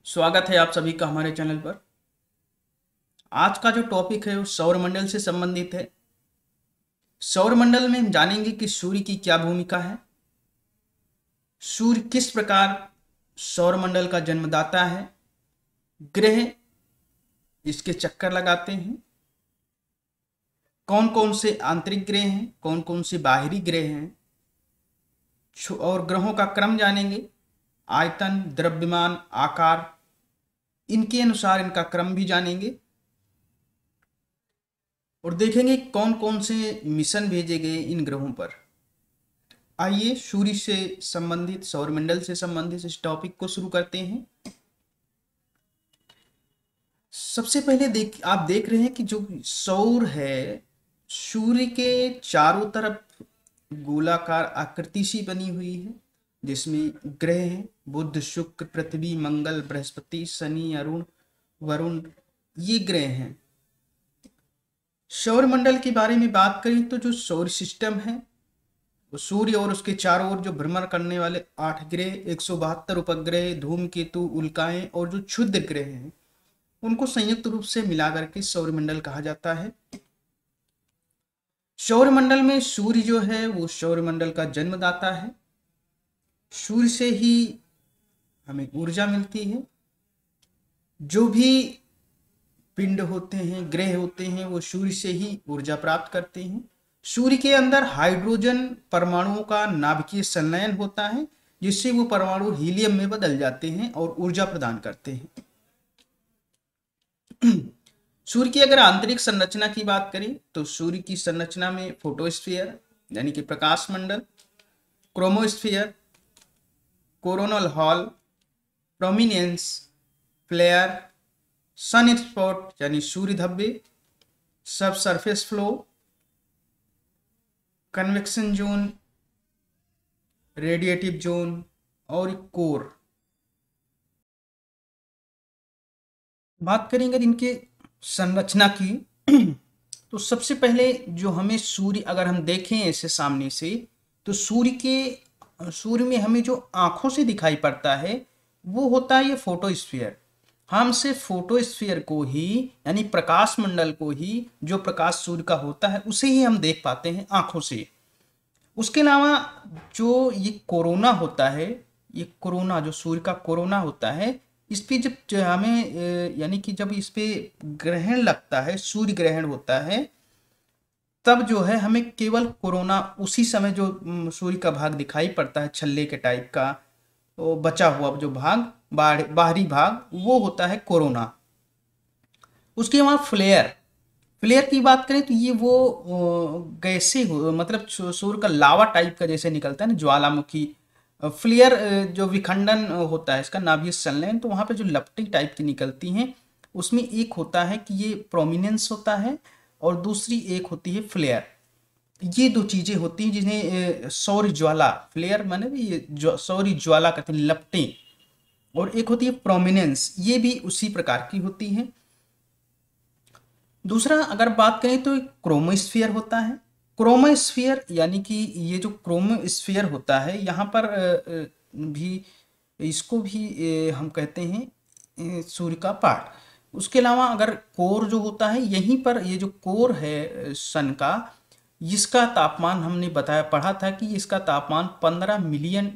स्वागत है आप सभी का हमारे चैनल पर। आज का जो टॉपिक है वो सौरमंडल से संबंधित है। सौरमंडल में हम जानेंगे कि सूर्य की क्या भूमिका है, सूर्य किस प्रकार सौरमंडल का जन्मदाता है, ग्रह इसके चक्कर लगाते हैं, कौन कौन से आंतरिक ग्रह हैं, कौन कौन से बाहरी ग्रह हैं, और ग्रहों का क्रम जानेंगे, आयतन, द्रव्यमान, आकार, इनके अनुसार इनका क्रम भी जानेंगे और देखेंगे कौन कौन से मिशन भेजे गए इन ग्रहों पर। आइए सूर्य से संबंधित, सौरमंडल से संबंधित इस टॉपिक को शुरू करते हैं। सबसे पहले आप देख रहे हैं कि जो सौर है, सूर्य के चारों तरफ गोलाकार आकृति सी बनी हुई है, जिसमें ग्रह हैं बुध, शुक्र, पृथ्वी, मंगल, बृहस्पति, शनि, अरुण, वरुण, ये ग्रह हैं। सौरमंडल के बारे में बात करें तो जो सौर सिस्टम है वो सूर्य और उसके चारों ओर जो भ्रमण करने वाले 8 ग्रह, 172 उपग्रह, धूमकेतु, उल्काएं और जो क्षुद्र ग्रह हैं उनको संयुक्त रूप से मिलाकर के सौरमंडल कहा जाता है। सौरमंडल में सूर्य जो है वो सौरमंडल का जन्मदाता है। सूर्य से ही हमें ऊर्जा मिलती है। जो भी पिंड होते हैं, ग्रह होते हैं, वो सूर्य से ही ऊर्जा प्राप्त करते हैं। सूर्य के अंदर हाइड्रोजन परमाणुओं का नाभिकीय संलयन होता है, जिससे वो परमाणु हीलियम में बदल जाते हैं और ऊर्जा प्रदान करते हैं। सूर्य की अगर आंतरिक संरचना की बात करें तो सूर्य की संरचना में फोटोस्फीयर यानी कि प्रकाश मंडल, chromosphere, coronal hole, prominence, flare, sun spot यानी सूर्य धब्बे, सब surface flow, convection zone, radiative zone और कोर। बात करेंगे इनके संरचना की तो सबसे पहले जो हमें सूर्य अगर हम देखें ऐसे सामने से तो सूर्य में हमें जो आंखों से दिखाई पड़ता है वो होता है ये फोटोस्फीयर। हम सिर्फ फोटोस्फीयर को ही यानी प्रकाश मंडल को ही, जो प्रकाश सूर्य का होता है उसे ही हम देख पाते हैं आंखों से। उसके अलावा जो ये कोरोना होता है, ये कोरोना जो सूर्य का कोरोना होता है, इस पे जब हमें यानी कि जब इस पे ग्रहण लगता है, सूर्य ग्रहण होता है, तब जो है हमें केवल कोरोना उसी समय जो सूर्य का भाग दिखाई पड़ता है छल्ले के टाइप का, वो बचा हुआ जो भाग, बाहरी भाग, वो होता है कोरोना। उसके बाद फ्लेयर, फ्लेयर की बात करें तो ये वो गैसे हो, मतलब सूर्य का लावा टाइप का जैसे निकलता है ना, ज्वालामुखी। फ्लेयर जो विखंडन होता है इसका नाभिकीय संलयन, तो वहाँ पे जो लपटी टाइप की निकलती हैं उसमें एक होता है कि ये प्रोमिनेंस होता है और दूसरी एक होती है फ्लेयर। ये दो चीजें होती हैं जिन्हें सौर ज्वाला, फ्लेयर माने भी ये सौर ज्वाला कहते हैं, लपटें, और एक होती है प्रोमिनेंस, ये भी उसी प्रकार की होती हैं। दूसरा अगर बात करें तो क्रोमोस्फीयर होता है। क्रोमोस्फीयर यानी कि ये जो क्रोमोस्फीयर होता है यहाँ पर भी, इसको भी हम कहते हैं सूर्य का पार्ट। उसके अलावा अगर कोर जो होता है, यहीं पर ये जो कोर है सन का, इसका तापमान हमने बताया पढ़ा था कि इसका तापमान 15 मिलियन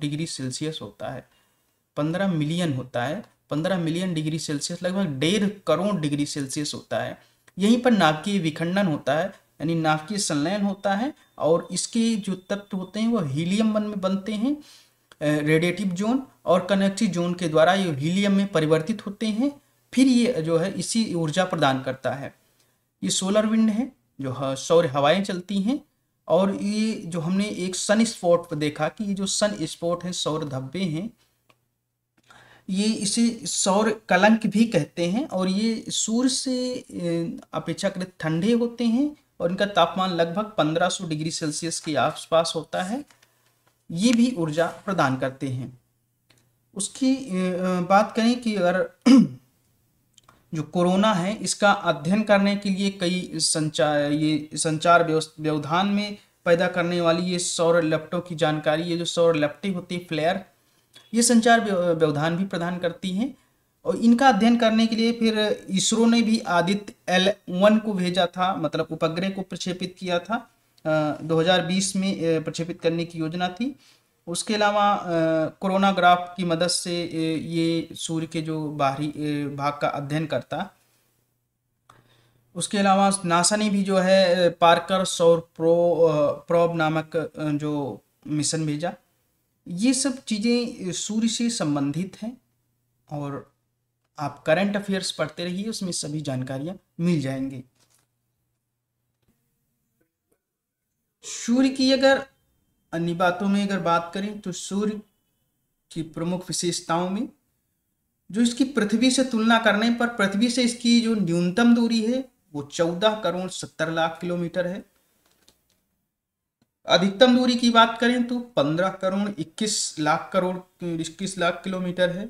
डिग्री सेल्सियस होता है। 15 मिलियन होता है, 15 मिलियन डिग्री सेल्सियस लगभग 1.5 करोड़ डिग्री सेल्सियस होता है। यहीं पर नाभिकीय विखंडन होता है यानी नाभिकीय संलयन होता है, और इसके जो तत्व होते हैं वो हीलियम में बनते हैं। रेडिएटिव जोन और कन्वेक्टिव जोन के द्वारा ये हीलियम में परिवर्तित होते हैं, फिर ये जो है इसी ऊर्जा प्रदान करता है। ये सोलर विंड है, जो सौर हवाएं चलती हैं। और ये जो हमने एक सन स्पॉट पर देखा कि ये जो सन स्पॉट है, सौर धब्बे हैं, ये इसे सौर कलंक भी कहते हैं, और ये सूर्य से अपेक्षाकृत ठंडे होते हैं और इनका तापमान लगभग 1500 डिग्री सेल्सियस के आसपास होता है। ये भी ऊर्जा प्रदान करते हैं। उसकी बात करें कि अगर जो कोरोना है इसका अध्ययन करने के लिए कई संचार व्यवधान में पैदा करने वाली ये सौर लपटों की जानकारी, ये जो सौर लपटें होती है फ्लेयर, ये संचार व्यवधान भी प्रदान करती हैं। और इनका अध्ययन करने के लिए फिर इसरो ने भी आदित्य L1 को भेजा था, मतलब उपग्रह को प्रक्षेपित किया था। 2020 में प्रक्षेपित करने की योजना थी। उसके अलावा कोरोनाग्राफ की मदद से ये सूर्य के जो बाहरी भाग का अध्ययन करता। उसके अलावा नासा ने भी जो है पार्कर सौर प्रोब नामक जो मिशन भेजा। ये सब चीज़ें सूर्य से संबंधित हैं और आप करंट अफेयर्स पढ़ते रहिए, उसमें सभी जानकारियां मिल जाएंगी। सूर्य की अगर अन्य बातों में अगर बात करें तो सूर्य की प्रमुख विशेषताओं में जो इसकी पृथ्वी से तुलना करने पर पृथ्वी से इसकी जो न्यूनतम दूरी है वो 14 करोड़ 70 लाख किलोमीटर है। अधिकतम दूरी की बात करें तो 15 करोड़ 21 लाख किलोमीटर है।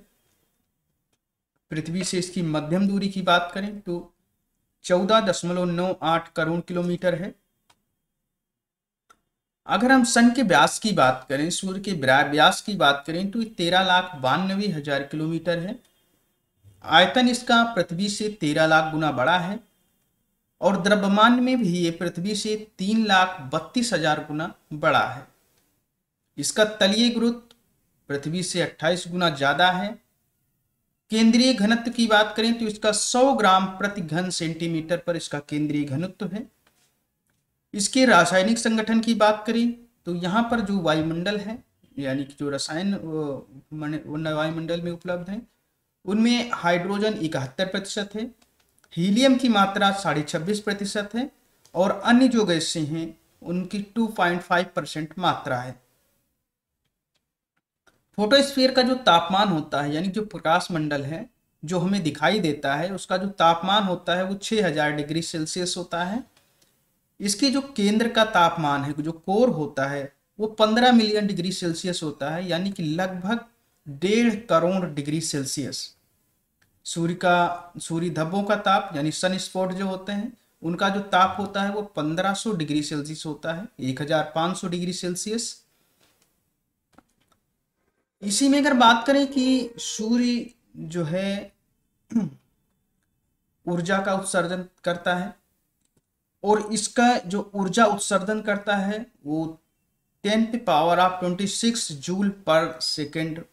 पृथ्वी से इसकी मध्यम दूरी की बात करें तो 14.98 करोड़ किलोमीटर है। अगर हम सन के व्यास की बात करें, सूर्य के व्यास की बात करें तो 13,92,000 किलोमीटर है। आयतन इसका पृथ्वी से 13 लाख गुना बड़ा है और द्रव्यमान में भी ये पृथ्वी से 3,32,000 गुना बड़ा है। इसका तलीय गुरुत्व पृथ्वी से 28 गुना ज्यादा है। केंद्रीय घनत्व की बात करें तो इसका 100 ग्राम प्रति घन सेंटीमीटर पर इसका केंद्रीय घनत्व है। इसके रासायनिक संगठन की बात करें तो यहाँ पर जो वायुमंडल है, यानी कि जो रसायन वायुमंडल में उपलब्ध है, उनमें हाइड्रोजन 71% है, हीलियम की मात्रा 26.5% है और अन्य जो गैसें हैं उनकी 2.5% मात्रा है। फोटोस्फीयर का जो तापमान होता है, यानी जो प्रकाश मंडल है जो हमें दिखाई देता है, उसका जो तापमान होता है वो 6000 डिग्री सेल्सियस होता है। इसके जो केंद्र का तापमान है, जो कोर होता है, वो 15 मिलियन डिग्री सेल्सियस होता है, यानी कि लगभग 1.5 करोड़ डिग्री सेल्सियस। सूर्य धब्बों का ताप यानी सन स्पॉट जो होते हैं उनका जो ताप होता है वो 1500 डिग्री सेल्सियस होता है, 1500 डिग्री सेल्सियस। इसी में अगर बात करें कि सूर्य जो है ऊर्जा का उत्सर्जन करता है और इसका जो ऊर्जा उत्सर्जन करता है वो 10⁻26 जूल पर सेकेंड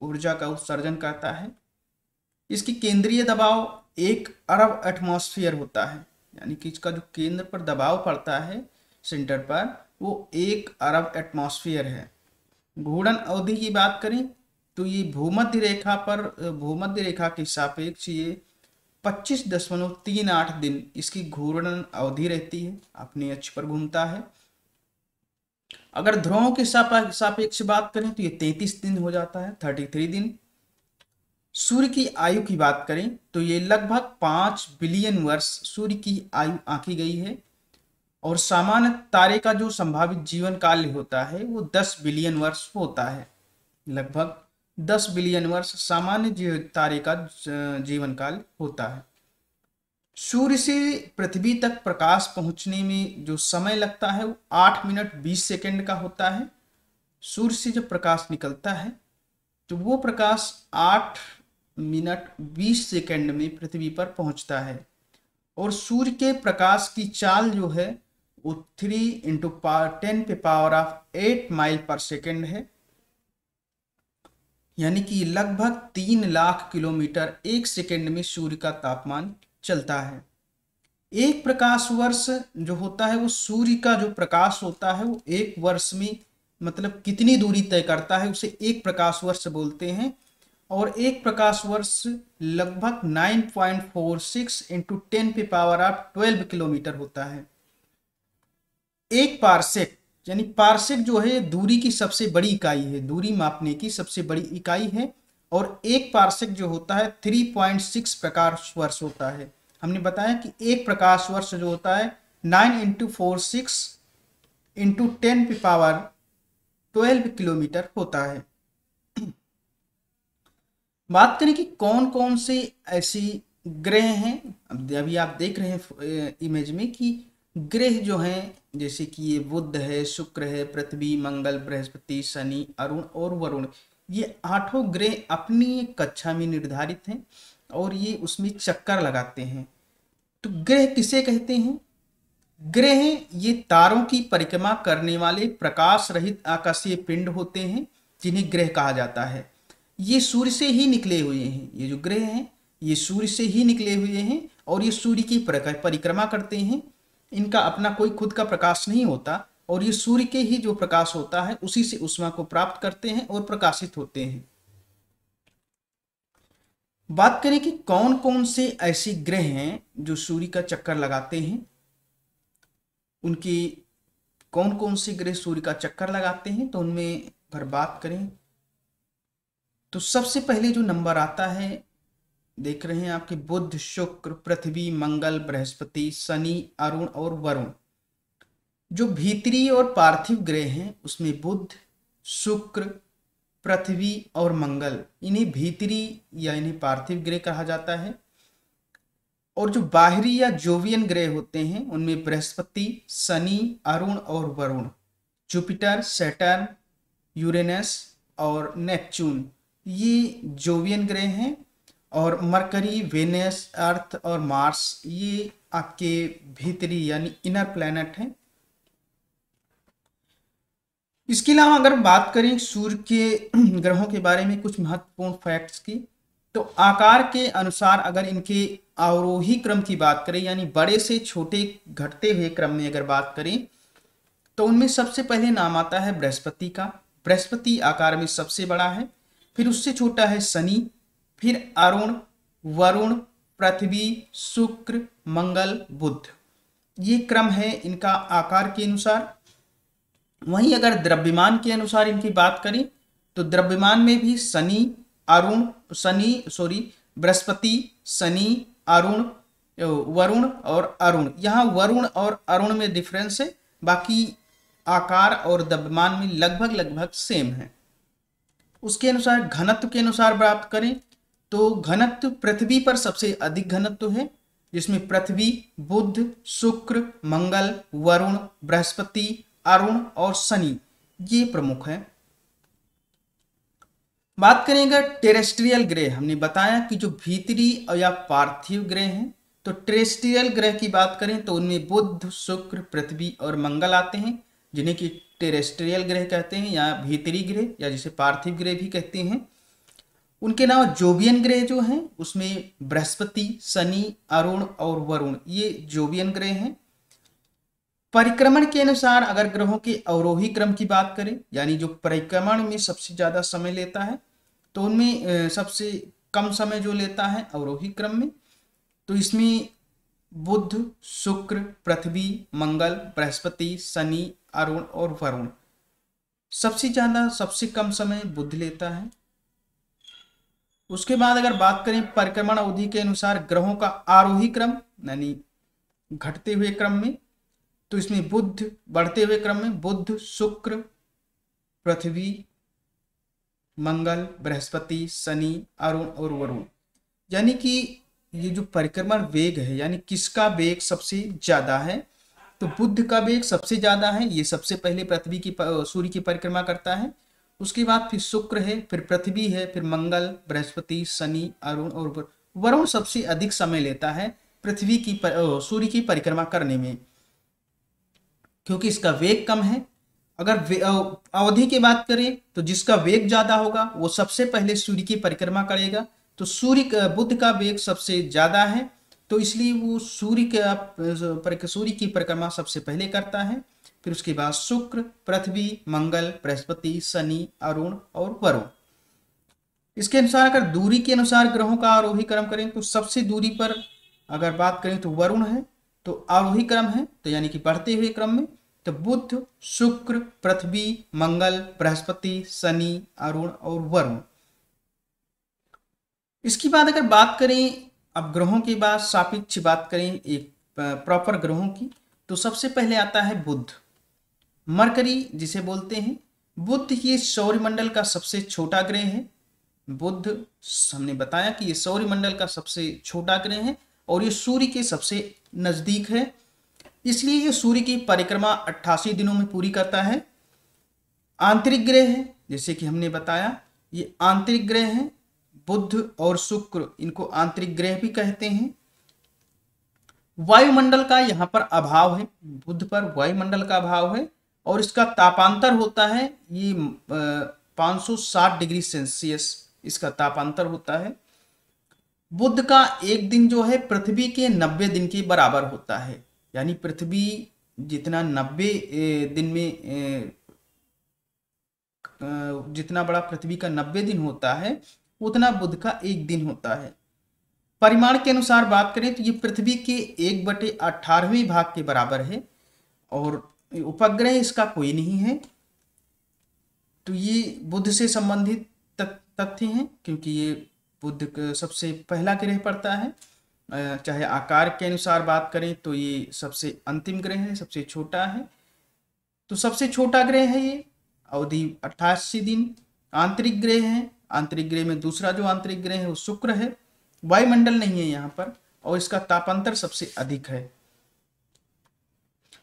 ऊर्जा का उत्सर्जन करता है। इसकी केंद्रीय दबाव 1 अरब एटमॉस्फेयर होता है, यानी कि इसका जो केंद्र पर दबाव पड़ता है सेंटर पर वो 1 अरब एटमॉस्फेयर है। घूर्णन अवधि की बात करें तो ये भूमध्य रेखा के सापेक्ष ये 25.38 दिन इसकी घूर्णन अवधि रहती है, अपने अक्ष पर घूमता है। अगर ध्रुवों के सापेक्ष बात करें तो ये 33 दिन हो जाता है, 33 दिन। सूर्य की आयु की बात करें तो ये लगभग 5 बिलियन वर्ष सूर्य की आयु आंकी गई है और सामान्य तारे का जो संभावित जीवन काल होता है वो 10 बिलियन वर्ष होता है। लगभग 10 बिलियन वर्ष सामान्य तारे का जीवन काल होता है। सूर्य से पृथ्वी तक प्रकाश पहुंचने में जो समय लगता है वो 8 मिनट 20 सेकंड का होता है। सूर्य से जब प्रकाश निकलता है तो वो प्रकाश 8 मिनट 20 सेकंड में पृथ्वी पर पहुंचता है और सूर्य के प्रकाश की चाल जो है वो 3 × 10⁸ माइल पर सेकंड है, यानी कि लगभग 3 लाख किलोमीटर एक सेकंड में सूर्य का तापमान चलता है। एक प्रकाश वर्ष जो होता है वो सूर्य का जो प्रकाश होता है वो एक वर्ष में मतलब कितनी दूरी तय करता है उसे एक प्रकाश वर्ष बोलते हैं और एक प्रकाश वर्ष लगभग 9.46 × 10⁻12 किलोमीटर होता है। एक पारसेक यानी पारसेक जो है दूरी की सबसे बड़ी इकाई है, दूरी मापने की सबसे बड़ी इकाई है और एक पारसेक जो होता है 3.6 प्रकाश वर्ष होता है। हमने बताया कि एक प्रकाश वर्ष जो होता है 9 × 46 × 10⁻12 किलोमीटर होता है। बात करें कि कौन कौन से ऐसी ग्रह हैं, अभी आप देख रहे हैं इमेज में कि ग्रह जो हैं जैसे कि ये बुध है, शुक्र है, पृथ्वी, मंगल, बृहस्पति, शनि, अरुण और वरुण, ये आठों ग्रह अपनी एक कक्षा में निर्धारित हैं और ये उसमें चक्कर लगाते हैं। तो ग्रह किसे कहते हैं? ग्रह ये तारों की परिक्रमा करने वाले प्रकाश रहित आकाशीय पिंड होते हैं जिन्हें ग्रह कहा जाता है। ये सूर्य से ही निकले हुए हैं। ये जो ग्रह हैं ये सूर्य से ही निकले हुए हैं और ये सूर्य की परिक्रमा करते हैं। इनका अपना कोई खुद का प्रकाश नहीं होता और ये सूर्य के ही जो प्रकाश होता है उसी से ऊष्मा को प्राप्त करते हैं और प्रकाशित होते हैं। बात करें कि कौन कौन से ऐसे ग्रह हैं जो सूर्य का चक्कर लगाते हैं, उनकी कौन कौन से ग्रह सूर्य का चक्कर लगाते हैं, तो उनमें अगर बात करें तो सबसे पहले जो नंबर आता है देख रहे हैं आपके बुध, शुक्र, पृथ्वी, मंगल, बृहस्पति, शनि, अरुण और वरुण। जो भीतरी और पार्थिव ग्रह हैं उसमें बुध, शुक्र, पृथ्वी और मंगल, इन्हें भीतरी या इन्हें पार्थिव ग्रह कहा जाता है। और जो बाहरी या जोवियन ग्रह होते हैं उनमें बृहस्पति, शनि, अरुण और वरुण, जुपिटर, सैटर्न, यूरेनस और नेपच्यून, ये जोवियन ग्रह हैं। और मरकरी, वेनस, अर्थ और मार्स ये आपके भीतरी यानी इनर प्लैनेट हैं। इसके अलावा अगर बात करें सूर्य के ग्रहों के बारे में कुछ महत्वपूर्ण फैक्ट्स की, तो आकार के अनुसार अगर इनके अवरोही क्रम की बात करें यानी बड़े से छोटे घटते हुए क्रम में अगर बात करें तो उनमें सबसे पहले नाम आता है बृहस्पति का। बृहस्पति आकार में सबसे बड़ा है, फिर उससे छोटा है शनि, फिर अरुण, वरुण, पृथ्वी, शुक्र, मंगल, बुध। ये क्रम है इनका आकार के अनुसार। वहीं अगर द्रव्यमान के अनुसार इनकी बात करें तो द्रव्यमान में भी बृहस्पति, शनि, अरुण, वरुण और अरुण। यहाँ वरुण और अरुण में डिफरेंस है, बाकी आकार और द्रव्यमान में लगभग सेम है। उसके अनुसार घनत्व के अनुसार बात करें तो घनत्व पृथ्वी पर सबसे अधिक घनत्व है, जिसमें पृथ्वी, बुध, शुक्र, मंगल, वरुण, बृहस्पति, अरुण और शनि ये प्रमुख हैं। बात करें अगर टेरेस्ट्रियल ग्रह, हमने बताया कि जो भीतरी या पार्थिव ग्रह हैं, तो टेरेस्ट्रियल ग्रह की बात करें तो उनमें बुध, शुक्र, पृथ्वी और मंगल आते हैं जिन्हें कि टेरेस्ट्रियल ग्रह कहते हैं या भीतरी ग्रह या जिसे पार्थिव ग्रह भी कहते हैं। उनके अलावा जोवियन ग्रह जो हैं उसमें बृहस्पति, शनि, अरुण और वरुण ये जोवियन ग्रह हैं। परिक्रमण के अनुसार अगर ग्रहों के अवरोही क्रम की बात करें यानी जो परिक्रमण में सबसे ज्यादा समय लेता है, तो उनमें सबसे कम समय जो लेता है अवरोही क्रम में, तो इसमें बुध, शुक्र, पृथ्वी, मंगल, बृहस्पति, शनि, अरुण और वरुण। सबसे ज्यादा सबसे कम समय बुध लेता है। उसके बाद अगर बात करें परिक्रमण अवधि के अनुसार ग्रहों का आरोही क्रम यानी घटते हुए क्रम में, तो इसमें बुध बढ़ते हुए क्रम में बुध, शुक्र, पृथ्वी, मंगल, बृहस्पति, शनि, अरुण और वरुण। यानी कि ये जो परिक्रमण वेग है यानी किसका वेग सबसे ज्यादा है, तो बुध का वेग सबसे ज्यादा है। ये सबसे पहले पृथ्वी की सूर्य की परिक्रमा करता है, उसके बाद फिर शुक्र है, फिर पृथ्वी है, फिर मंगल, बृहस्पति, शनि, अरुण और वरुण सबसे अधिक समय लेता है पृथ्वी की सूर्य की परिक्रमा करने में, क्योंकि इसका वेग कम है। अगर अवधि की बात करें तो जिसका वेग ज्यादा होगा वो सबसे पहले सूर्य की परिक्रमा करेगा, तो बुध का वेग सबसे ज्यादा है, तो इसलिए वो सूर्य की परिक्रमा सबसे पहले करता है। फिर उसके बाद शुक्र, पृथ्वी, मंगल, बृहस्पति, शनि, अरुण और वरुण। इसके अनुसार अगर दूरी के अनुसार ग्रहों का आरोही क्रम करें तो सबसे दूरी पर अगर बात करें तो वरुण है, तो आरोही क्रम है तो यानी कि बढ़ते हुए क्रम में, तो बुध, शुक्र, पृथ्वी, मंगल, बृहस्पति, शनि, अरुण और वरुण। इसकी बाद अगर बात करें अब ग्रहों के बाद सापेक्ष बात करें एक प्रॉपर ग्रहों की, तो सबसे पहले आता है बुध, मरकरी जिसे बोलते हैं। बुध ये सौरमंडल का सबसे छोटा ग्रह है। बुध हमने बताया कि ये सौरमंडल का सबसे छोटा ग्रह है और ये सूर्य के सबसे नजदीक है, इसलिए ये सूर्य की परिक्रमा 88 दिनों में पूरी करता है। आंतरिक ग्रह है जैसे कि हमने बताया, ये आंतरिक ग्रह हैं। बुध और शुक्र, इनको आंतरिक ग्रह भी कहते हैं। वायुमंडल का यहाँ पर अभाव है, बुध पर वायुमंडल का अभाव है, और इसका तापांतर होता है ये 560 डिग्री सेल्सियस इसका तापांतर होता है। बुध का एक दिन जो है पृथ्वी के 90 दिन के बराबर होता है, यानी पृथ्वी जितना 90 दिन में जितना बड़ा पृथ्वी का 90 दिन होता है, उतना बुध का एक दिन होता है। परिमाण के अनुसार बात करें तो ये पृथ्वी के 1/18वें भाग के बराबर है, और उपग्रह इसका कोई नहीं है। तो ये बुध से संबंधित तथ्य हैं, क्योंकि ये बुध सबसे पहला ग्रह पड़ता है। चाहे आकार के अनुसार बात करें तो ये सबसे अंतिम ग्रह है, सबसे छोटा है। तो सबसे छोटा ग्रह है ये, अवधि 88 दिन। आंतरिक ग्रह है, आंतरिक ग्रह में दूसरा जो आंतरिक ग्रह है वो शुक्र है। वायुमंडल नहीं है यहाँ पर, और इसका तापांतर सबसे अधिक है।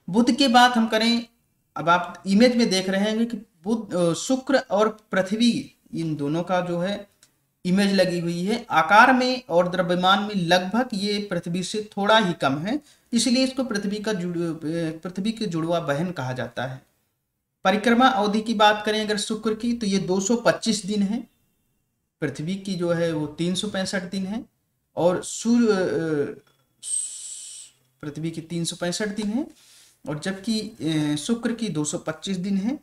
बुध के बात हम करें, अब आप इमेज में देख रहे हैं कि बुध, शुक्र और पृथ्वी, इन दोनों का जो है इमेज लगी हुई है। आकार में और द्रव्यमान में लगभग ये पृथ्वी से थोड़ा ही कम है, इसलिए इसको पृथ्वी के जुड़वा बहन कहा जाता है। परिक्रमा अवधि की बात करें अगर शुक्र की, तो ये 225 दिन है। पृथ्वी की जो है वो 365 दिन है, और सूर्य पृथ्वी की 365 दिन है, और जबकि शुक्र की 225 दिन है।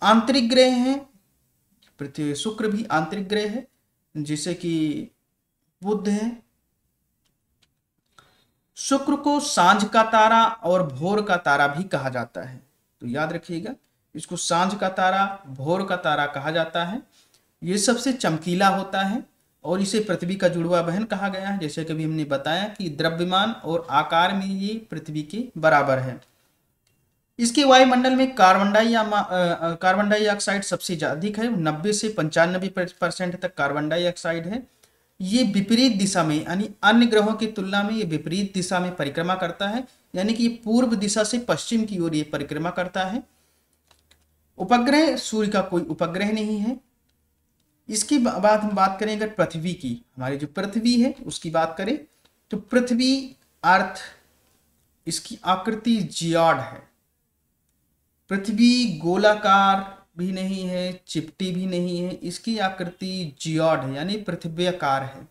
आंतरिक ग्रह हैं, पृथ्वी शुक्र भी आंतरिक ग्रह है, जैसे कि बुध है। शुक्र को सांझ का तारा और भोर का तारा भी कहा जाता है, तो याद रखिएगा, इसको सांझ का तारा, भोर का तारा कहा जाता है। ये सबसे चमकीला होता है, और इसे पृथ्वी का जुड़वा बहन कहा गया है, जैसे कभी हमने बताया कि द्रव्यमान और आकार में ये पृथ्वी के बराबर है। इसके वायुमंडल में कार्बन डाइऑक्साइड सबसे अधिक है, 90 से 95% तक कार्बन डाइऑक्साइड है। ये विपरीत दिशा में, यानी अन्य ग्रहों की तुलना में ये विपरीत दिशा में परिक्रमा करता है, यानी कि पूर्व दिशा से पश्चिम की ओर ये परिक्रमा करता है। उपग्रह, सूर्य का कोई उपग्रह नहीं है। इसकी बात हम बात करें अगर पृथ्वी की, हमारी जो पृथ्वी है उसकी बात करें, तो पृथ्वी अर्थ, इसकी आकृति जियाड है। पृथ्वी गोलाकार भी नहीं है, चिपटी भी नहीं है, इसकी आकृति जियाड है, यानी पृथ्व्याकार है।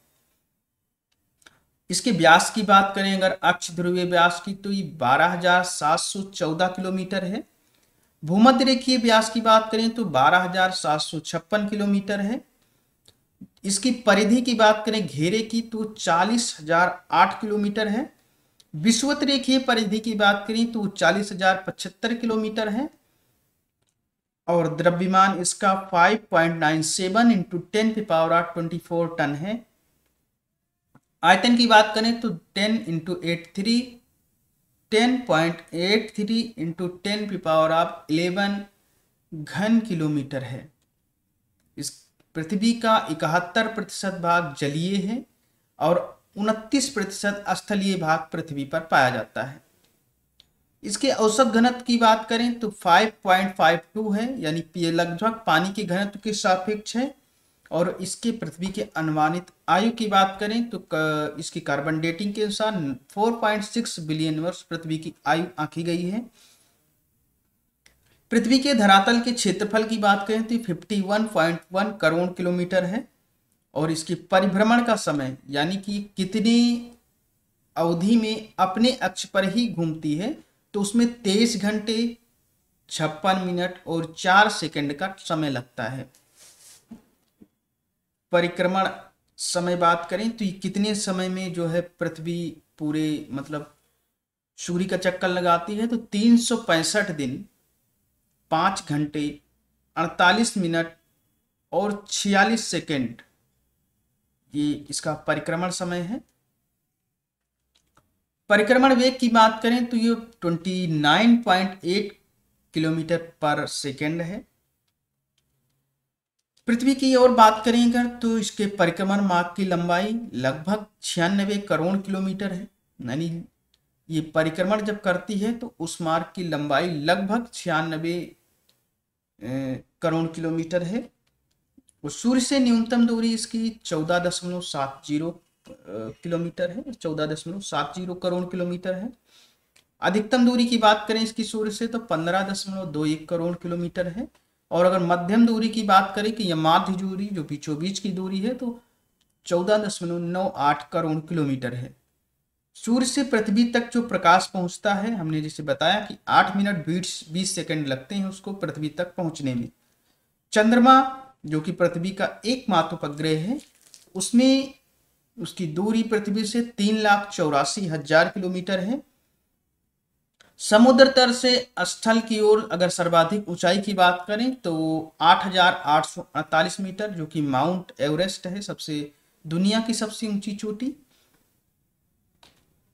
इसके व्यास की बात करें अगर अक्ष ध्रुवीय व्यास की, तो ये 12,714 किलोमीटर है। भूमध्य रेखीय व्यास की बात करें तो 12,756 किलोमीटर है। इसकी परिधि की बात करें घेरे की, तो 40,008 किलोमीटर है। विषुवत रेखीय परिधि की बात करें तो 40,075 किलोमीटर है, और द्रव्यमान इसका 5.97 इंटू 10⁻24 टन है। आयतन की बात करें तो 10.83 इंटू 10⁻11 घन किलोमीटर है। इस पृथ्वी का 71% भाग जलीय है, और 29% स्थलीय भाग पृथ्वी पर पाया जाता है। इसके औसत घनत्व की बात करें तो 5.52 है, यानी ये लगभग पानी के घनत्व के सापेक्ष है। और इसके पृथ्वी के अनुमानित आयु की बात करें तो इसकी कार्बन डेटिंग के अनुसार 4.6 बिलियन वर्ष पृथ्वी की आयु आंकी गई है। पृथ्वी के धरातल के क्षेत्रफल की बात करें तो 51.1 करोड़ किलोमीटर है, और इसके परिभ्रमण का समय, यानी कि कितनी अवधि में अपने अक्ष पर ही घूमती है, तो उसमें 23 घंटे 56 मिनट और 4 सेकंड का समय लगता है। परिक्रमण समय बात करें तो ये कितने समय में जो है पृथ्वी पूरे मतलब सूर्य का चक्कर लगाती है, तो 365 दिन 5 घंटे 48 मिनट और 46 सेकंड ये इसका परिक्रमण समय है। परिक्रमण वेग की बात करें तो ये 29.8 किलोमीटर पर सेकंड है। पृथ्वी की ओर बात करें अगर तो इसके परिक्रमण मार्ग की लंबाई लगभग 96 करोड़ किलोमीटर है, यानी ये परिक्रमण जब करती है तो उस मार्ग की लंबाई लगभग 96 करोड़ किलोमीटर है। और सूर्य से न्यूनतम दूरी इसकी 14.70 किलोमीटर है, 14.70 करोड़ किलोमीटर है। अधिकतम दूरी की बात करें इसकी सूर्य से तो 15.21 करोड़ किलोमीटर है। और अगर मध्यम दूरी की बात करें कि यह माध्य दूरी जो बीचों बीच की दूरी है तो 14.98 करोड़ किलोमीटर है। सूर्य से पृथ्वी तक जो प्रकाश पहुंचता है, हमने जैसे बताया कि 8 मिनट 20 सेकंड लगते हैं उसको पृथ्वी तक पहुंचने में। चंद्रमा जो कि पृथ्वी का एकमात्र उपग्रह है, उसमें उसकी दूरी पृथ्वी से 3,84,000 किलोमीटर है। समुद्र तल से स्थल की ओर अगर सर्वाधिक ऊंचाई की बात करें तो 8,848 मीटर, जो कि माउंट एवरेस्ट है, सबसे दुनिया की सबसे ऊंची चोटी।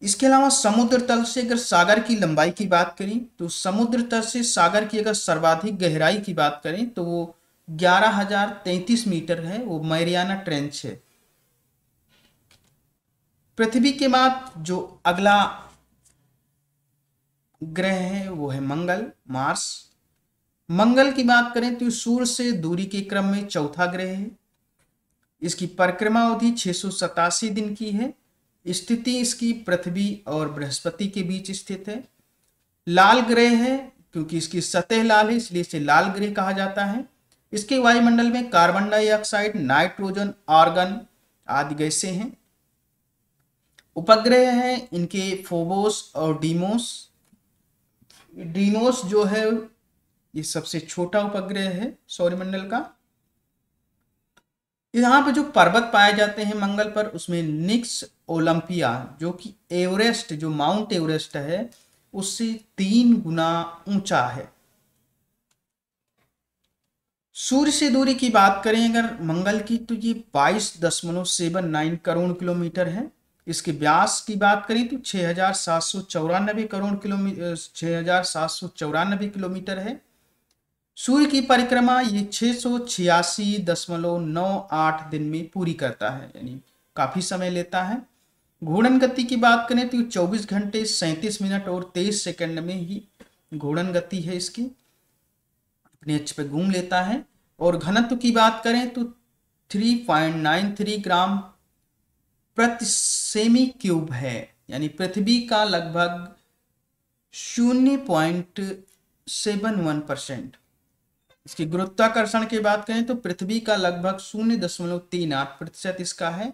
इसके अलावा समुद्र तल से अगर सागर की लंबाई की बात करें तो समुद्र तल से सागर की अगर सर्वाधिक गहराई की बात करें तो वो 11,033 मीटर है, वो मैरियाना ट्रेंच है। पृथ्वी के बाद जो अगला ग्रह है वो है मंगल, मार्स। मंगल की बात करें तो सूर्य से दूरी के क्रम में चौथा ग्रह है। इसकी परिक्रमा अवधि 687 दिन की है। स्थिति इसकी पृथ्वी और बृहस्पति के बीच स्थित है। लाल ग्रह है, क्योंकि इसकी सतह लाल है इसलिए इसे लाल ग्रह कहा जाता है। इसके वायुमंडल में कार्बन डाइऑक्साइड, नाइट्रोजन, आर्गन आदि गैसें हैं। उपग्रह हैं इनके फोबोस और डीमोस। डीमोस जो है ये सबसे छोटा उपग्रह है सौरमंडल का। यहाँ पर जो पर्वत पाए जाते हैं मंगल पर, उसमें निक्स ओलंपिया जो कि एवरेस्ट, जो माउंट एवरेस्ट है, उससे 3 गुना ऊंचा है। सूर्य से दूरी की बात करें अगर मंगल की तो ये 22.79 करोड़ किलोमीटर है। इसके व्यास की बात करें तो 6,794 किलोमीटर है। सूर्य की परिक्रमा ये 686.98 दिन में पूरी करता है, यानी काफी समय लेता है। घूर्णन गति की बात करें तो 24 घंटे 37 मिनट और 23 सेकंड में ही घूर्णन गति है इसकी, अपने अक्ष पे घूम लेता है। और घनत्व की बात करें तो 3.93 ग्राम प्रति सेमी क्यूब है, यानी पृथ्वी का लगभग 0.71%। इसकी गुरुत्वाकर्षण की बात करें तो पृथ्वी का लगभग 0.38% इसका है।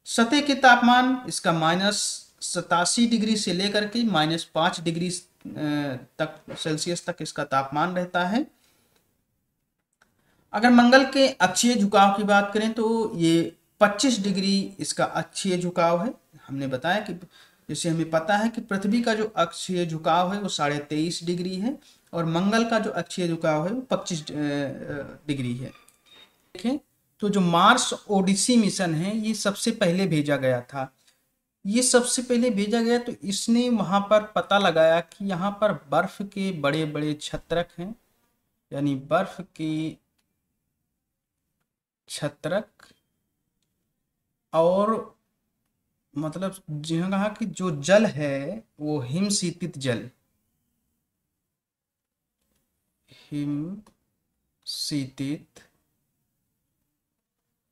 सतह के तापमान इसका -87 डिग्री से लेकर के -5 डिग्री तक सेल्सियस तक इसका तापमान रहता है। अगर मंगल के अक्षीय झुकाव की बात करें तो ये 25 डिग्री इसका अक्षीय झुकाव है। हमने बताया कि जैसे हमें पता है कि पृथ्वी का जो अक्षीय झुकाव है वो 23.5 डिग्री है और मंगल का जो अक्षीय झुकाव है वो 25 डिग्री है। देखें तो जो मार्स ओडिसी मिशन है ये सबसे पहले भेजा गया था। ये सबसे पहले भेजा गया तो इसने वहां पर पता लगाया कि यहाँ पर बर्फ के बड़े बड़े छत्रक हैं, यानी बर्फ के छत्रक, और मतलब जिन्होंने कहा कि जो जल है वो हिमशीतित जल,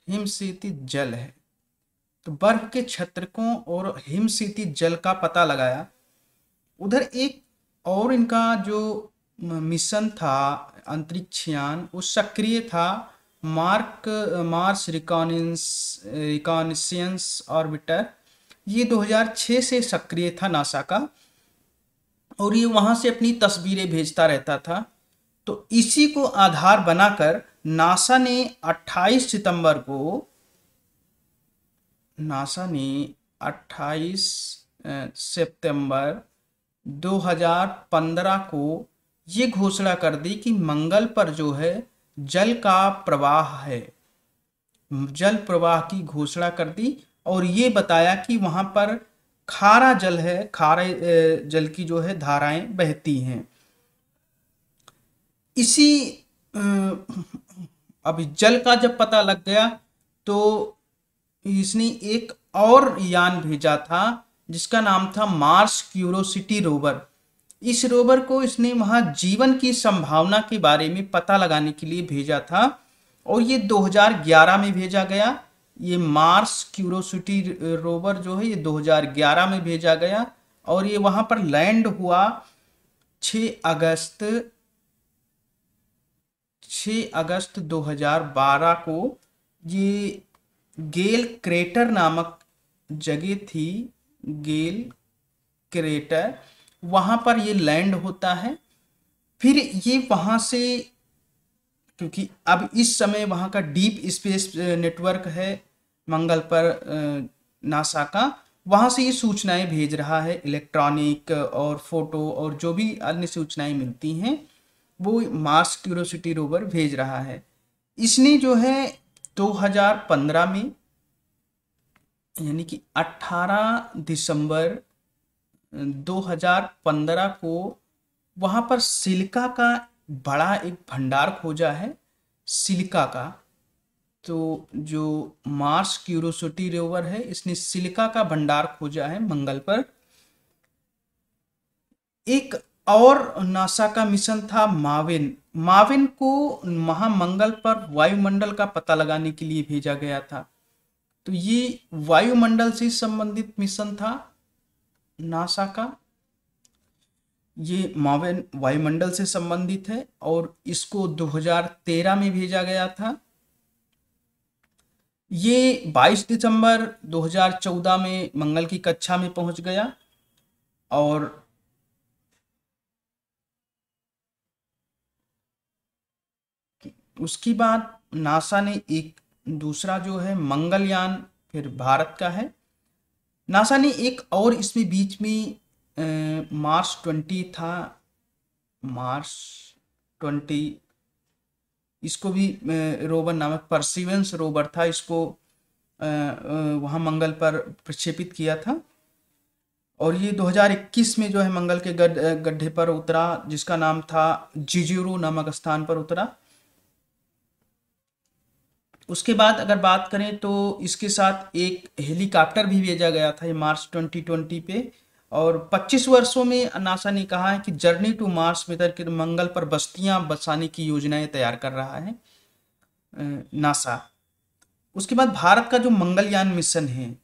हिमशीतित जल है। तो बर्फ के छत्रकों और हिमशीतित जल का पता लगाया। उधर एक और इनका जो मिशन था अंतरिक्षयान वो सक्रिय था, मार्स रिकॉनेसेंस ऑर्बिटर। ये 2006 से सक्रिय था नासा का और ये वहां से अपनी तस्वीरें भेजता रहता था। तो इसी को आधार बनाकर नासा ने 28 सितंबर 2015 को ये घोषणा कर दी कि मंगल पर जो है जल का प्रवाह है, जल प्रवाह की घोषणा कर दी और ये बताया कि वहां पर खारा जल है, खारे जल की जो है धाराएं बहती हैं। इसी अभी जल का जब पता लग गया तो इसने एक और यान भेजा था जिसका नाम था मार्स क्यूरोसिटी रोवर। इस रोवर को इसने वहां जीवन की संभावना के बारे में पता लगाने के लिए भेजा था और ये 2011 में भेजा गया। ये मार्स क्यूरोसिटी रोवर जो है ये 2011 में भेजा गया और ये वहां पर लैंड हुआ 6 अगस्त 2012 को। ये गेल क्रेटर नामक जगह थी, गेल क्रेटर, वहां पर ये लैंड होता है। फिर ये वहां से, क्योंकि अब इस समय वहां का डीप स्पेस नेटवर्क है मंगल पर नासा का, वहां से ये सूचनाएं भेज रहा है, इलेक्ट्रॉनिक और फोटो और जो भी अन्य सूचनाएं मिलती हैं वो मार्स क्यूरोसिटी रोवर भेज रहा है। इसने जो है 2015 में, यानी कि 18 दिसंबर 2015 को वहां पर सिलिका का बड़ा एक भंडार खोजा है, सिलिका का। तो जो मार्स क्यूरोसिटी रोवर है इसने सिलिका का भंडार खोजा है मंगल पर। एक और नासा का मिशन था माविन। माविन को महामंगल पर वायुमंडल का पता लगाने के लिए भेजा गया था। तो ये वायुमंडल से संबंधित मिशन था नासा का। ये माविन वायुमंडल से संबंधित है और इसको 2013 में भेजा गया था। ये 22 दिसंबर 2014 में मंगल की कक्षा में पहुंच गया और उसके बाद नासा ने एक दूसरा जो है मंगलयान फिर भारत का है। नासा ने एक और इसमें बीच में मार्स 20 था, मार्स 20, इसको भी रोवर नामक परसिवेंस रोवर था, इसको वहाँ मंगल पर प्रक्षेपित किया था। और ये 2021 में जो है मंगल के गड्ढे पर उतरा, जिसका नाम था जिजुरू नामक स्थान पर उतरा। उसके बाद अगर बात करें तो इसके साथ एक हेलीकॉप्टर भी भेजा गया था ये मार्च 2020 पे। और 25 वर्षों में नासा ने कहा है कि जर्नी टू मार्स मेथड के मंगल पर बस्तियां बसाने की योजनाएं तैयार कर रहा है नासा। उसके बाद भारत का जो मंगलयान मिशन है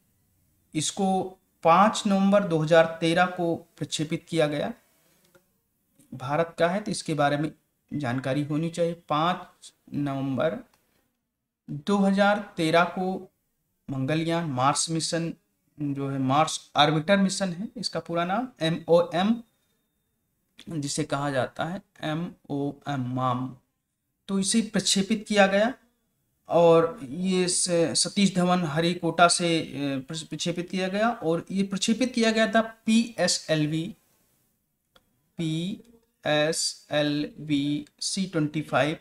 इसको 5 नवंबर 2013 को प्रक्षेपित किया गया। भारत का है तो इसके बारे में जानकारी होनी चाहिए। 5 नवंबर 2013 को मंगलयान मार्स मिशन जो है, मार्स ऑर्बिटर मिशन है इसका पूरा नाम, MOM जिसे कहा जाता है, MOM माम। तो इसे प्रक्षेपित किया गया और ये सतीश धवन हरिकोटा से प्रक्षेपित किया गया। और ये प्रक्षेपित किया गया था PSLV C-25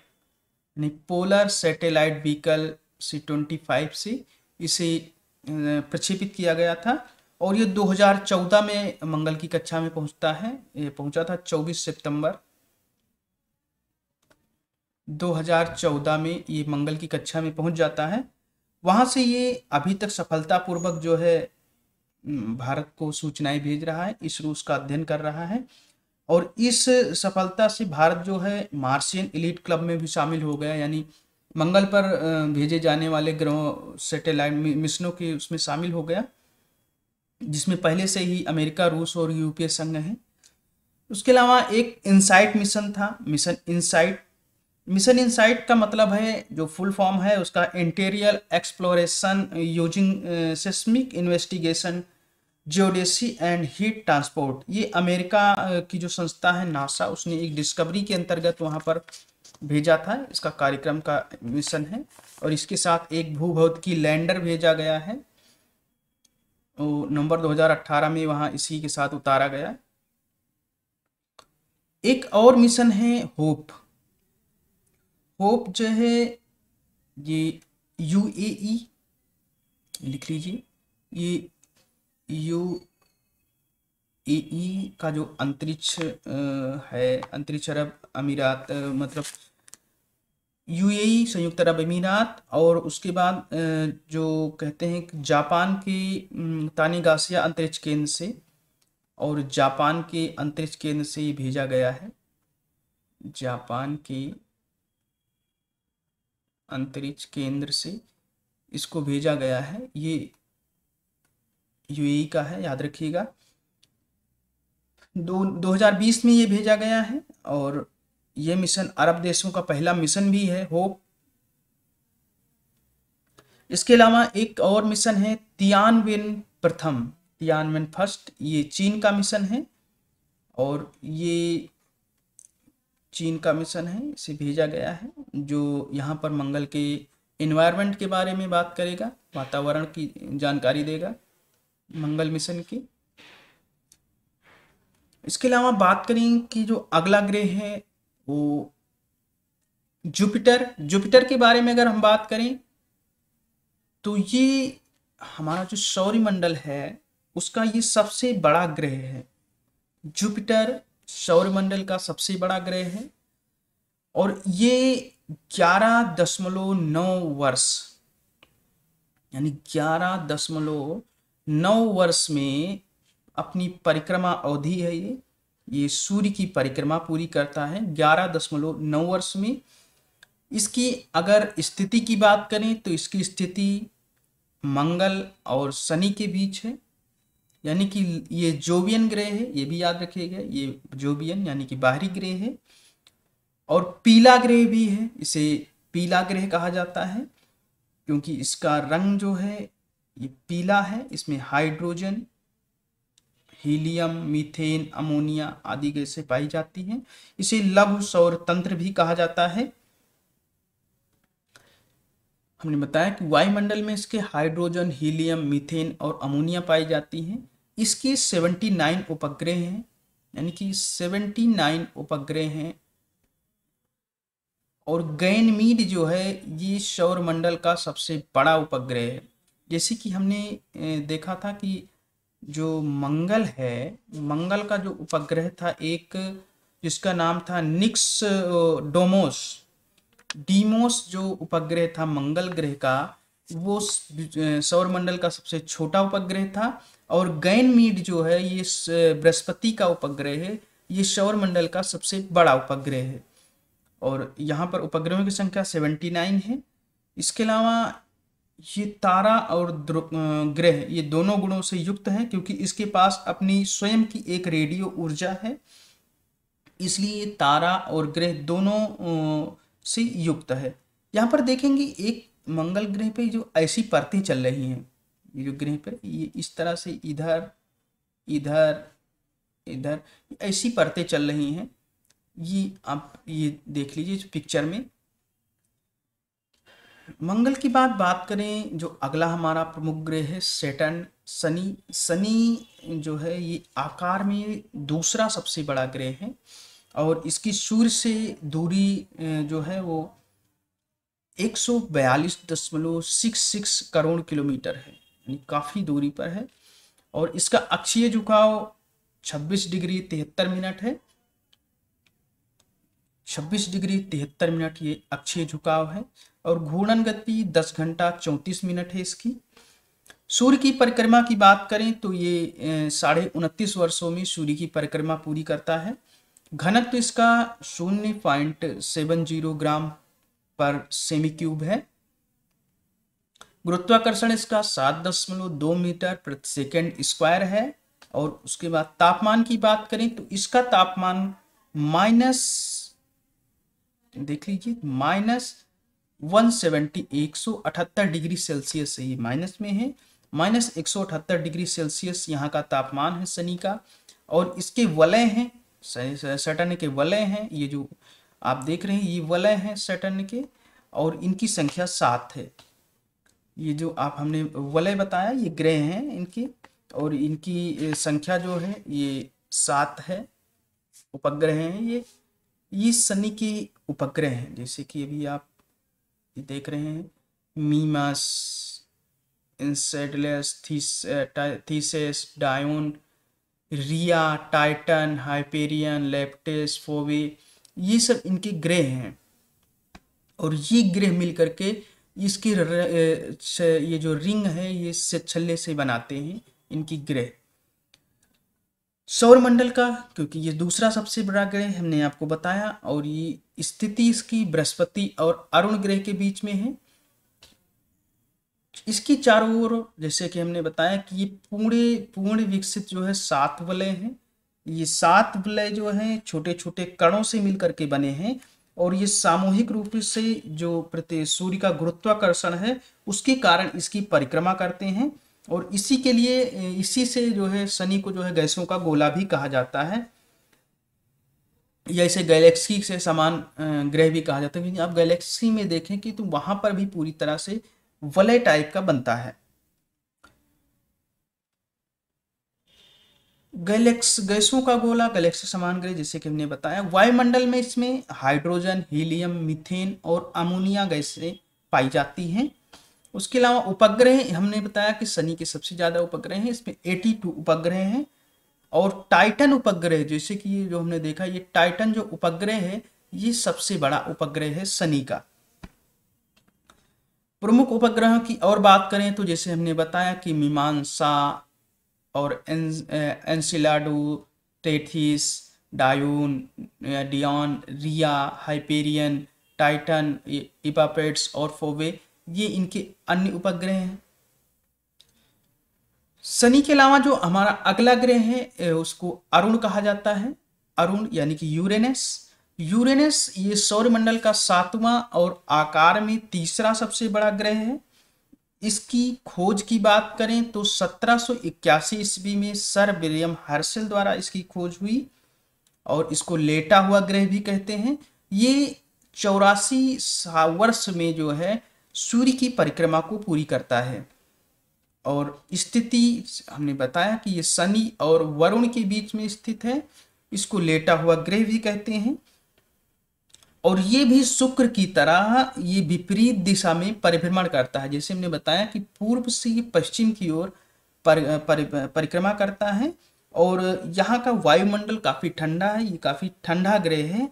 यानी पोलर सैटेलाइट व्हीकल C-25 से इसे प्रक्षेपित किया गया था। और ये 2014 में मंगल की कक्षा में पहुंचता है। ये पहुंचा था 24 सितंबर 2014 में ये मंगल की कक्षा में पहुंच जाता है। वहां से ये अभी तक सफलतापूर्वक जो है भारत को सूचनाएं भेज रहा है, इसरो उसका अध्ययन कर रहा है। और इस सफलता से भारत जो है मार्शियन एलीट क्लब में भी शामिल हो गया, यानी मंगल पर भेजे जाने वाले ग्रहों सैटेलाइट मिशनों के उसमें शामिल हो गया, जिसमें पहले से ही अमेरिका, रूस और यूरोपीय संघ है। उसके अलावा एक इनसाइट मिशन था, मिशन इनसाइट। मिशन इनसाइट का मतलब है, जो फुल फॉर्म है उसका, interior exploration using seismic investigation geodesy and heat transport. ये अमेरिका की जो संस्था है नासा, उसने एक डिस्कवरी के अंतर्गत वहां पर भेजा था, इसका कार्यक्रम का मिशन है। और इसके साथ एक भूभौतिकी लैंडर भेजा गया है, नवंबर 2018 में वहां इसी के साथ उतारा गया। एक और मिशन है होप। होप जो है ये UAE लिख लीजिए, ये UAE का जो अंतरिक्ष है, अंतरिक्ष अरब अमीरात, मतलब UAE संयुक्त अरब अमीरात। और उसके बाद जो कहते हैं जापान के तानिगासिया अंतरिक्ष केंद्र से, और जापान के अंतरिक्ष केंद्र से ये भेजा गया है, जापान के अंतरिक्ष केंद्र से इसको भेजा गया है। ये यूएई का है, याद रखिएगा। 2020 में ये भेजा गया है और ये मिशन अरब देशों का पहला मिशन भी है, होप। इसके अलावा एक और मिशन है तियानवेन प्रथम, तियानवेन फर्स्ट, ये चीन का मिशन है और ये चीन का मिशन है, इसे भेजा गया है, जो यहाँ पर मंगल के एनवायरनमेंट के बारे में बात करेगा, वातावरण की जानकारी देगा मंगल मिशन की। इसके अलावा बात करें कि जो अगला ग्रह है वो जुपिटर। जुपिटर के बारे में अगर हम बात करें तो ये हमारा जो सौरमंडल है उसका ये सबसे बड़ा ग्रह है। जुपिटर सौरमंडल का सबसे बड़ा ग्रह है और ये 11.9 वर्ष यानी 11.9 वर्ष में अपनी परिक्रमा अवधि है। ये सूर्य की परिक्रमा पूरी करता है 11.9 वर्ष में। इसकी अगर स्थिति की बात करें तो इसकी स्थिति मंगल और शनि के बीच है, यानी कि ये जोवियन ग्रह है, ये भी याद रखिएगा, ये जोवियन यानी कि बाहरी ग्रह है। और पीला ग्रह भी है, इसे पीला ग्रह कहा जाता है क्योंकि इसका रंग जो है ये पीला है। इसमें हाइड्रोजन, हीलियम, मीथेन, अमोनिया आदि गैसें पाई जाती हैं। इसे लघु सौर तंत्र भी कहा जाता है। हमने बताया कि वायुमंडल में इसके हाइड्रोजन, हीलियम, मीथेन और अमोनिया पाई जाती हैं। इसके 79 उपग्रह हैं, यानी कि 79 उपग्रह हैं। और गैनमीड जो है ये सौरमंडल का सबसे बड़ा उपग्रह है। जैसे कि हमने देखा था कि जो मंगल है, मंगल का जो उपग्रह था एक, जिसका नाम था निक्स डोमोस, डीमोस जो उपग्रह था मंगल ग्रह का, वो सौरमंडल का सबसे छोटा उपग्रह था। और गैनमीड जो है ये बृहस्पति का उपग्रह है, ये सौरमंडल का सबसे बड़ा उपग्रह है। और यहाँ पर उपग्रहों की संख्या 79 है। इसके अलावा ये तारा और ग्रह ये दोनों गुणों से युक्त है क्योंकि इसके पास अपनी स्वयं की एक रेडियो ऊर्जा है, इसलिए तारा और ग्रह दोनों से युक्त है। यहाँ पर देखेंगे एक मंगल ग्रह पे जो ऐसी परतें चल रही हैं, ये जो ग्रह पर ये इस तरह से इधर इधर इधर ऐसी परतें चल रही हैं। ये आप ये देख लीजिए पिक्चर में। मंगल की बात करें, जो अगला हमारा प्रमुख ग्रह है सैटर्न, शनि। शनि जो है ये आकार में दूसरा सबसे बड़ा ग्रह है और इसकी सूर्य से दूरी जो है वो 142.66 करोड़ किलोमीटर है, यानी काफ़ी दूरी पर है। और इसका अक्षीय झुकाव 26 डिग्री 73 मिनट है। 26 डिग्री 73 मिनट ये अक्षीय झुकाव है। और घूर्णन गति 10 घंटा 34 मिनट है इसकी। सूर्य की परिक्रमा की बात करें तो ये 29.5 वर्षों में सूर्य की परिक्रमा पूरी करता है। घनत्व इसका 0.70 ग्राम पर सेमी क्यूब है। गुरुत्वाकर्षण इसका 7.2 मीटर प्रति सेकंड स्क्वायर है। और उसके बाद तापमान की बात करें तो इसका तापमान देख लीजिए -178 डिग्री सेल्सियस है, ये माइनस में है। -178 डिग्री सेल्सियस यहाँ का तापमान है शनि का। और इसके वलय हैं, सैटर्न के वलय हैं, ये जो आप देख रहे हैं ये वलय हैं सैटर्न के, और इनकी संख्या 7 है। ये जो आप हमने वलय बताया ये ग्रह हैं इनके, और इनकी संख्या जो है ये 7 है। उपग्रह हैं ये शनि के उपग्रह हैं। जैसे कि अभी आप देख रहे हैं मीमास, इंसेडलस, थीसेस, डायोन, रिया, टाइटन, हाइपेरियन, लेप्टिस, फोबे, ये सब इनके ग्रह हैं। और ये ग्रह मिल करके इसकी ये जो रिंग है ये छल्ले से बनाते हैं इनकी ग्रह। सौरमंडल का, क्योंकि ये दूसरा सबसे बड़ा ग्रह हमने आपको बताया, और ये स्थिति इसकी बृहस्पति और अरुण ग्रह के बीच में है। इसकी चारों ओर जैसे कि हमने बताया कि ये पूर्ण विकसित जो है 7 वलय हैं। ये 7 वलय जो हैं छोटे छोटे कणों से मिलकर के बने हैं, और ये सामूहिक रूप से जो प्रति सूर्य का गुरुत्वाकर्षण है उसके कारण इसकी परिक्रमा करते हैं। और इसी के लिए इसी से जो है शनि को जो है गैसों का गोला भी कहा जाता है, या इसे गैलेक्सी से समान ग्रह भी कहा जाता है। आप गैलेक्सी में देखें कि तो वहां पर भी पूरी तरह से वलय टाइप का बनता है। गैसों का गोला गैलेक्सी समान ग्रह जैसे कि हमने बताया। वायुमंडल में इसमें हाइड्रोजन, हीलियम, मीथेन और अमोनिया गैसें पाई जाती हैं। उसके अलावा उपग्रह हमने बताया कि शनि के सबसे ज्यादा उपग्रह हैं, इसमें 82 उपग्रह हैं। और टाइटन उपग्रह, जैसे कि ये जो हमने देखा, ये टाइटन जो उपग्रह है ये सबसे बड़ा उपग्रह है शनि का। प्रमुख उपग्रहों की और बात करें तो जैसे हमने बताया कि मीमांसा और एनसिलाडू, टेथिस, डायून, डियॉन, रिया, हाइपेरियन, टाइटन, इपापेट्स और फोवे, ये इनके अन्य उपग्रह हैं। शनि के अलावा जो हमारा अगला ग्रह है उसको अरुण कहा जाता है। अरुण यानी कि यूरेनस। यूरेनस ये सौरमंडल का 7वां और आकार में तीसरा सबसे बड़ा ग्रह है। इसकी खोज की बात करें तो 1781 ईस्वी में सर विलियम हर्शल द्वारा इसकी खोज हुई, और इसको लेटा हुआ ग्रह भी कहते हैं। ये 84 वर्ष में जो है सूर्य की परिक्रमा को पूरी करता है। और स्थिति हमने बताया कि ये शनि और वरुण के बीच में स्थित है, इसको लेटा हुआ ग्रह भी कहते हैं। और ये भी शुक्र की तरह ये विपरीत दिशा में परिभ्रमण करता है। जैसे हमने बताया कि पूर्व से ये पश्चिम की ओर परिक्रमा करता है। और यहाँ का वायुमंडल काफी ठंडा है, ये काफी ठंडा ग्रह है।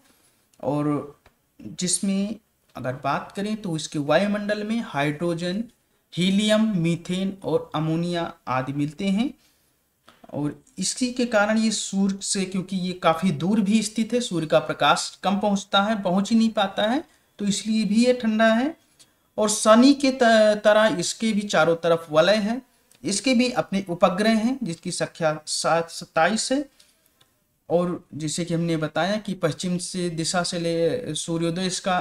और जिसमें अगर बात करें तो इसके वायुमंडल में हाइड्रोजन, हीलियम, मीथेन और अमोनिया आदि मिलते हैं। और इसी के कारण ये सूर्य से, क्योंकि ये काफी दूर भी स्थित है, सूर्य का प्रकाश कम पहुंचता है, पहुंच ही नहीं पाता है, तो इसलिए भी ये ठंडा है। और शनि के तरह इसके भी चारों तरफ वलय है। इसके भी अपने उपग्रह हैं जिसकी संख्या 27 है। और जैसे कि हमने बताया कि पश्चिम से दिशा से ले सूर्योदय इसका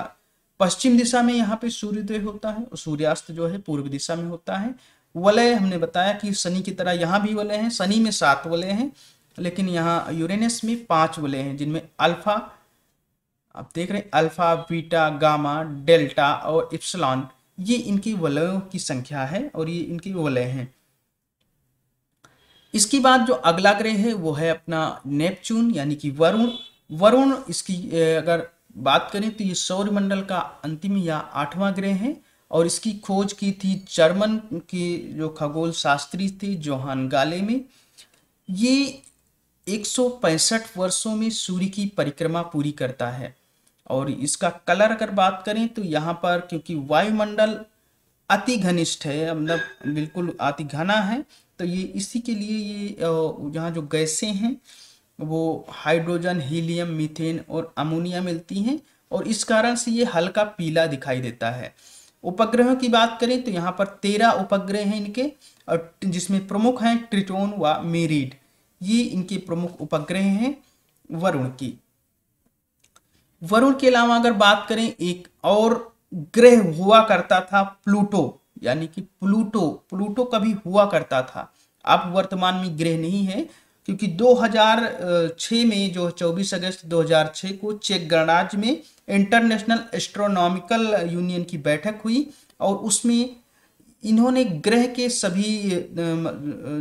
पश्चिम दिशा में यहाँ पे सूर्योदय होता है, और सूर्यास्त जो है पूर्व दिशा में होता है। वलय हमने बताया कि शनि की तरह यहाँ भी वलय हैं। शनि में 7 वलय हैं, लेकिन यहाँ यूरेनस में 5 वलय हैं, जिनमें अल्फा, आप देख रहे हैं, अल्फा, बीटा, गामा, डेल्टा और इप्सिलॉन, ये इनकी वलयों की संख्या है और ये इनकी वलय हैं। इसके बाद जो अगला ग्रह है वो है अपना नेपच्यून यानी कि वरुण। वरुण इसकी अगर बात करें तो ये सौरमंडल का अंतिम या 8वां ग्रह है, और इसकी खोज की थी जर्मन के जो खगोल शास्त्री थे जोहान गाले में। ये 165 वर्षों में सूर्य की परिक्रमा पूरी करता है। और इसका कलर अगर बात करें तो यहाँ पर क्योंकि वायुमंडल अति घनिष्ठ है, मतलब बिल्कुल अति घना है, तो ये इसी के लिए ये यहाँ जो गैसें हैं वो हाइड्रोजन, हीलियम, मीथेन और अमोनिया मिलती हैं, और इस कारण से ये हल्का पीला दिखाई देता है। उपग्रहों की बात करें तो यहाँ पर 13 उपग्रह हैं इनके, और जिसमें प्रमुख हैं ट्रिटोन व मेरिड, ये इनके प्रमुख उपग्रह हैं वरुण की। वरुण के अलावा अगर बात करें एक और ग्रह हुआ करता था प्लूटो, यानी कि प्लूटो कभी हुआ करता था, अब वर्तमान में ग्रह नहीं है, क्योंकि 2006 में जो 24 अगस्त 2006 को चेक गणराज्य में इंटरनेशनल एस्ट्रोनॉमिकल यूनियन की बैठक हुई, और उसमें इन्होंने ग्रह के सभी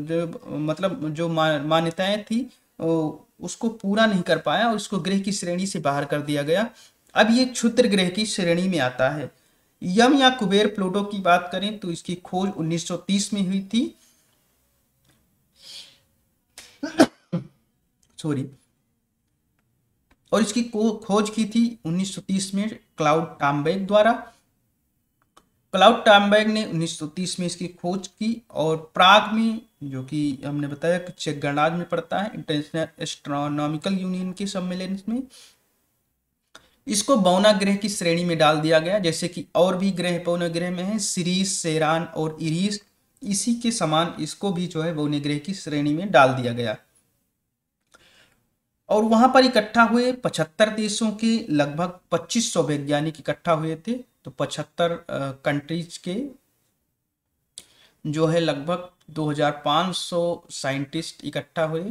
जो मतलब जो मान्यताएं थी उसको पूरा नहीं कर पाया, और उसको ग्रह की श्रेणी से बाहर कर दिया गया। अब ये क्षुद्र ग्रह की श्रेणी में आता है। यम या कुबेर प्लूटो की बात करें तो इसकी खोज 1930 में हुई थी, सॉरी, और इसकी खोज की थी 1930 में क्लाउड टॉम्बैक द्वारा। क्लाउड टॉम्बैक ने 1930 में इसकी खोज की, और प्राग में जो कि हमने बताया कि चेक गणराज्य में पड़ता है, इंटरनेशनल एस्ट्रोनॉमिकल यूनियन के सम्मेलन में। इसको बौना ग्रह की श्रेणी में डाल दिया गया, जैसे कि और भी ग्रह बौना ग्रह में है, सीरीज, सेरान और इरीस, इसी के समान इसको भी जो है बौने ग्रह की श्रेणी में डाल दिया गया। और वहां पर इकट्ठा हुए 75 देशों के लगभग 2500 वैज्ञानिक इकट्ठा हुए थे। तो 75 कंट्रीज के जो है लगभग 2500 साइंटिस्ट इकट्ठा हुए।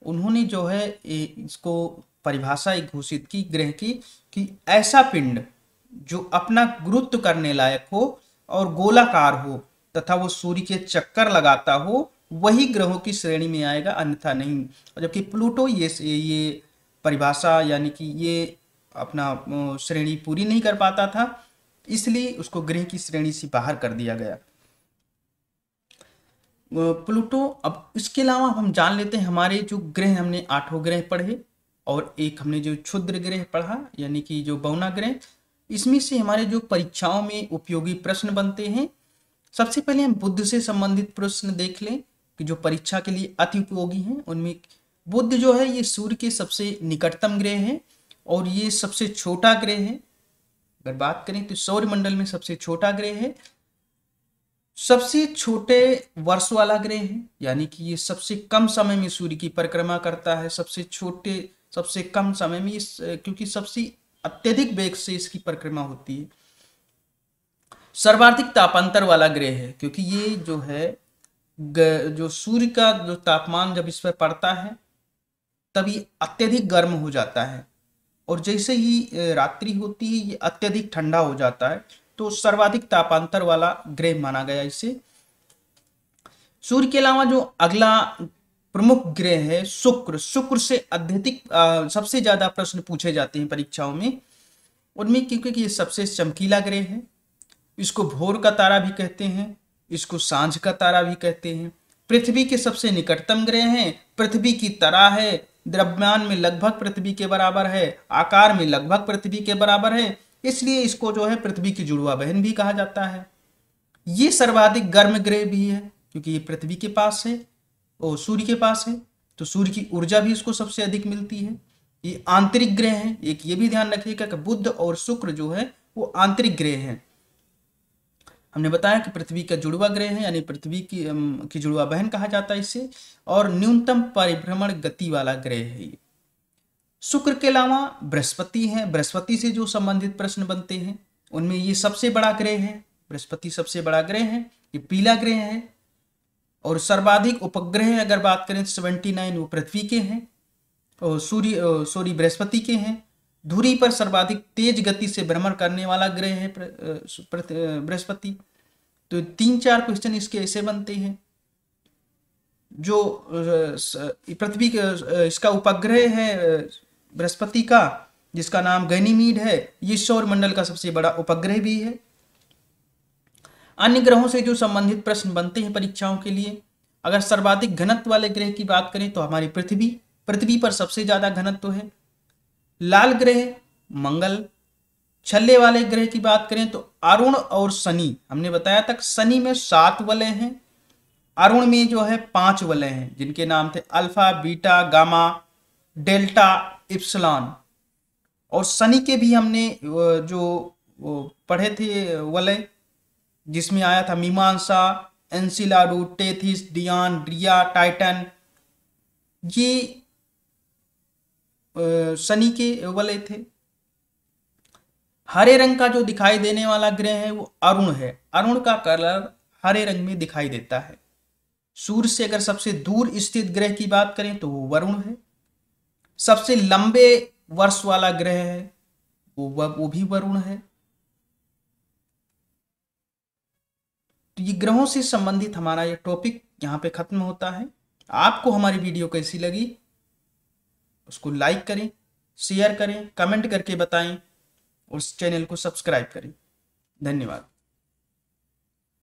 उन्होंने जो है इसको परिभाषा एक घोषित की ग्रह की कि ऐसा पिंड जो अपना गुरुत्व करने लायक हो और गोलाकार हो तथा वो सूर्य के चक्कर लगाता हो, वही ग्रहों की श्रेणी में आएगा, अन्यथा नहीं। और जबकि प्लूटो ये परिभाषा यानी कि ये अपना श्रेणी पूरी नहीं कर पाता था, इसलिए उसको ग्रह की श्रेणी से बाहर कर दिया गया प्लूटो। अब इसके अलावा हम जान लेते हैं हमारे जो ग्रह, हमने 8 ग्रह पढ़े और एक हमने जो क्षुद्र ग्रह पढ़ा यानी कि जो बौना ग्रह। इसमें से हमारे जो परीक्षाओं में उपयोगी प्रश्न बनते हैं, सबसे पहले हम बुध से संबंधित प्रश्न देख लें कि जो परीक्षा के लिए अति उपयोगी हैं। उनमें बुध जो है ये सूर्य के सबसे निकटतम ग्रह है और ये सबसे छोटा ग्रह है। अगर बात करें तो सौरमंडल में सबसे छोटा ग्रह है, सबसे छोटे वर्ष वाला ग्रह है, यानी कि ये सबसे कम समय में सूर्य की परिक्रमा करता है, सबसे कम समय में क्योंकि सबसे अत्यधिक वेग से इसकी परिक्रमा होती है। सर्वाधिक तापांतर वाला ग्रह है, क्योंकि ये जो है जो सूर्य का जो तापमान जब इस पर पड़ता है तब ये अत्यधिक गर्म हो जाता है और जैसे ही रात्रि होती है ये अत्यधिक ठंडा हो जाता है। तो सर्वाधिक तापांतर वाला ग्रह माना गया इसे। सूर्य के अलावा जो अगला प्रमुख ग्रह है शुक्र। शुक्र से अत्यधिक सबसे ज्यादा प्रश्न पूछे जाते हैं परीक्षाओं में उनमें, क्योंकि ये सबसे चमकीला ग्रह है। इसको भोर का तारा भी कहते हैं, इसको सांझ का तारा भी कहते हैं। पृथ्वी के सबसे निकटतम ग्रह है, पृथ्वी की तरह है, द्रव्यमान में लगभग पृथ्वी के बराबर है, आकार में लगभग पृथ्वी के बराबर है, इसलिए इसको जो है पृथ्वी की जुड़वा बहन भी कहा जाता है। ये सर्वाधिक गर्म ग्रह भी है क्योंकि ये पृथ्वी के पास है और सूर्य के पास है, तो सूर्य की ऊर्जा भी इसको सबसे अधिक मिलती है। ये आंतरिक ग्रह है, एक ये भी ध्यान रखिएगा कि बुध और शुक्र जो है वो आंतरिक ग्रह है। हमने बताया कि पृथ्वी का जुड़वा ग्रह है, यानी पृथ्वी की जुड़वा बहन कहा जाता है इसे, और न्यूनतम परिभ्रमण गति वाला ग्रह है ये। शुक्र के अलावा बृहस्पति है, बृहस्पति से जो संबंधित प्रश्न बनते हैं उनमें ये सबसे बड़ा ग्रह है, बृहस्पति सबसे बड़ा ग्रह है, ये पीला ग्रह है। और सर्वाधिक उपग्रह अगर बात करें तो 79 वो पृथ्वी के हैं और बृहस्पति के हैं। धुरी पर सर्वाधिक तेज गति से भ्रमण करने वाला ग्रह है बृहस्पति। तो 3-4 क्वेश्चन इसके ऐसे बनते हैं। जो पृथ्वी इसका उपग्रह है बृहस्पति का, जिसका नाम गैनीमीड है, ये सौरमंडल का सबसे बड़ा उपग्रह भी है। अन्य ग्रहों से जो संबंधित प्रश्न बनते हैं परीक्षाओं के लिए, अगर सर्वाधिक घनत्व वाले ग्रह की बात करें तो हमारी पृथ्वी पर सबसे ज्यादा घनत्व है। लाल ग्रह मंगल। छल्ले वाले ग्रह की बात करें तो अरुण और शनि, हमने बताया था शनि में 7 वलय हैं, अरुण में जो है 5 वलय हैं जिनके नाम थे alpha, beta, gamma, delta, epsilon. और शनि के भी हमने जो पढ़े थे वलय, जिसमें आया था मीमांसा, एनसिलाडू, टेथिस, डियान, रिया, टाइटन, ये शनि के वलय थे। हरे रंग का जो दिखाई देने वाला ग्रह है वो अरुण है, अरुण का कलर हरे रंग में दिखाई देता है। सूर्य से अगर सबसे दूर स्थित ग्रह की बात करें तो वो वरुण है। सबसे लंबे वर्ष वाला ग्रह है वो भी वरुण है। तो ये ग्रहों से संबंधित हमारा ये टॉपिक यहाँ पे खत्म होता है। आपको हमारी वीडियो कैसी लगी उसको लाइक करें, शेयर करें, कमेंट करके बताएं और उस चैनल को सब्सक्राइब करें। धन्यवाद।